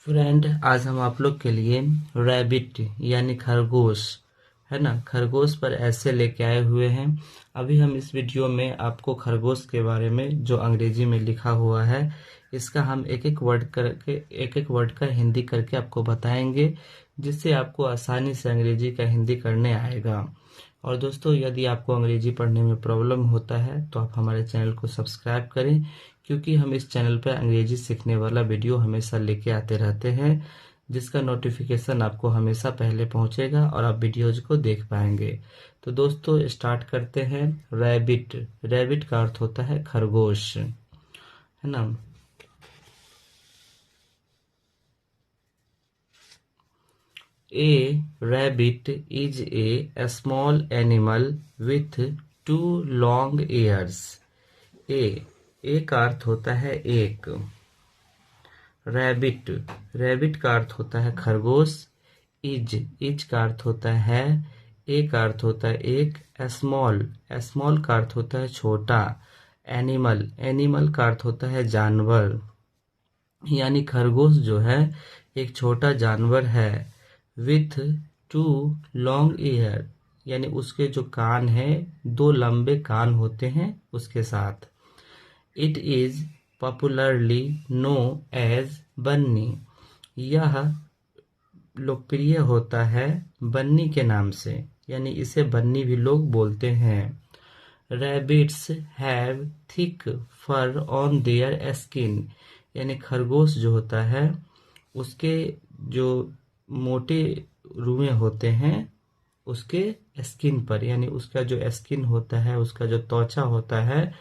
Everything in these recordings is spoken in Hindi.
फ्रेंड, आज हम आप लोग के लिए रैबिट यानी खरगोश है ना, खरगोश पर ऐसे लेके आए हुए हैं। अभी हम इस वीडियो में आपको खरगोश के बारे में जो अंग्रेजी में लिखा हुआ है इसका हम एक एक वर्ड का हिंदी करके आपको बताएंगे, जिससे आपको आसानी से अंग्रेजी का हिंदी करने आएगा। और दोस्तों, यदि आपको अंग्रेजी पढ़ने में प्रॉब्लम होता है तो आप हमारे चैनल को सब्सक्राइब करें, क्योंकि हम इस चैनल पर अंग्रेजी सीखने वाला वीडियो हमेशा लेके आते रहते हैं, जिसका नोटिफिकेशन आपको हमेशा पहले पहुंचेगा और आप वीडियोज को देख पाएंगे। तो दोस्तों, स्टार्ट करते हैं। रैबिट, रैबिट का अर्थ होता है खरगोश, है ना। A rabbit is a small animal with two long ears. A का अर्थ होता है एक। रैबिट, रैबिट का अर्थ होता है खरगोश। इज का अर्थ होता है, ए का अर्थ होता है एक। स्मॉल, स्मॉल का अर्थ होता है छोटा। एनिमल, एनिमल का अर्थ होता है जानवर, यानी खरगोश जो है एक छोटा जानवर है। विथ टू लॉन्ग ईयर, यानी उसके जो कान है दो लंबे कान होते हैं उसके साथ। It is popularly known as bunny, यह लोकप्रिय होता है बन्नी के नाम से, यानी इसे बन्नी भी लोग बोलते हैं। Rabbits have thick fur on their skin, यानी खरगोश जो होता है उसके जो मोटे रुएं होते हैं उसके स्किन पर, यानी उसका जो स्किन होता है, उसका जो त्वचा होता है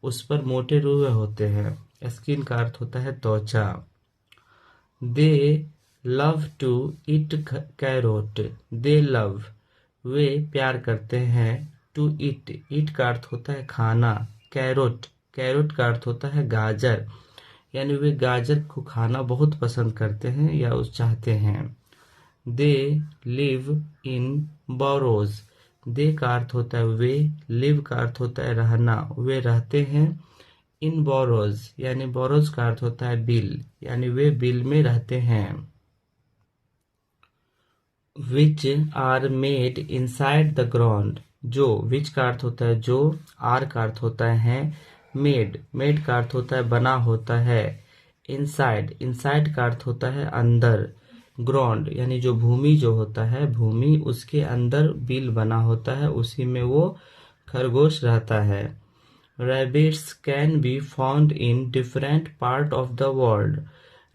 उस पर मोटे रुएं होते हैं। स्किन का अर्थ होता है त्वचा। They love to eat carrot, they love, वे प्यार करते हैं। टू ईट, ईट का अर्थ होता है खाना। कैरोट, कैरोट का अर्थ होता है गाजर, यानी वे गाजर को खाना बहुत पसंद करते हैं या उस चाहते हैं। दे लिव इन बोरोज, दे का अर्थ होता है वे, लिव का अर्थ होता है रहना, वे रहते हैं। इन बोरोज, यानी बोरोज का अर्थ होता है बिल, यानी वे बिल में रहते हैं। Which are made inside the ground, जो, विच का अर्थ होता है जो, आर का अर्थ होता है मेड, मेड का अर्थ होता है बना होता है। इनसाइड, इनसाइड का अर्थ होता है अंदर। ग्राउंड, यानी जो भूमि जो होता है, भूमि उसके अंदर बिल बना होता है, उसी में वो खरगोश रहता है। Rabbits can be found in different part of the world,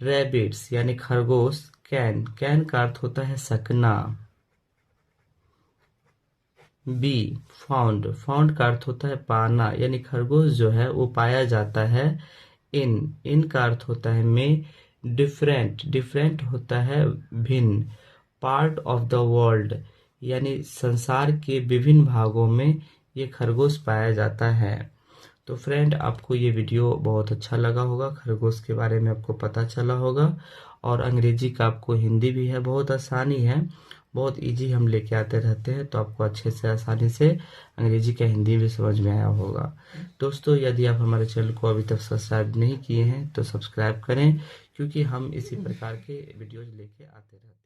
rabbits यानी खरगोश, कैन, कैन का अर्थ होता है सकना। बी फाउंड, फाउंड का अर्थ होता है पाना, यानी खरगोश जो है वो पाया जाता है। इन, इन का अर्थ होता है में। डिफरेंट, डिफरेंट होता है भिन्न। पार्ट ऑफ द वर्ल्ड, यानी संसार के विभिन्न भागों में ये खरगोश पाया जाता है। तो फ्रेंड, आपको ये वीडियो बहुत अच्छा लगा होगा, खरगोश के बारे में आपको पता चला होगा। और अंग्रेजी का आपको हिंदी भी है, बहुत आसानी है, बहुत इजी हम लेके आते रहते हैं, तो आपको अच्छे से आसानी से अंग्रेजी का हिंदी भी समझ में आया होगा। दोस्तों, यदि आप हमारे चैनल को अभी तक सब्सक्राइब नहीं किए हैं तो सब्सक्राइब करें, क्योंकि हम इसी प्रकार के वीडियोज लेके आते रहते हैं।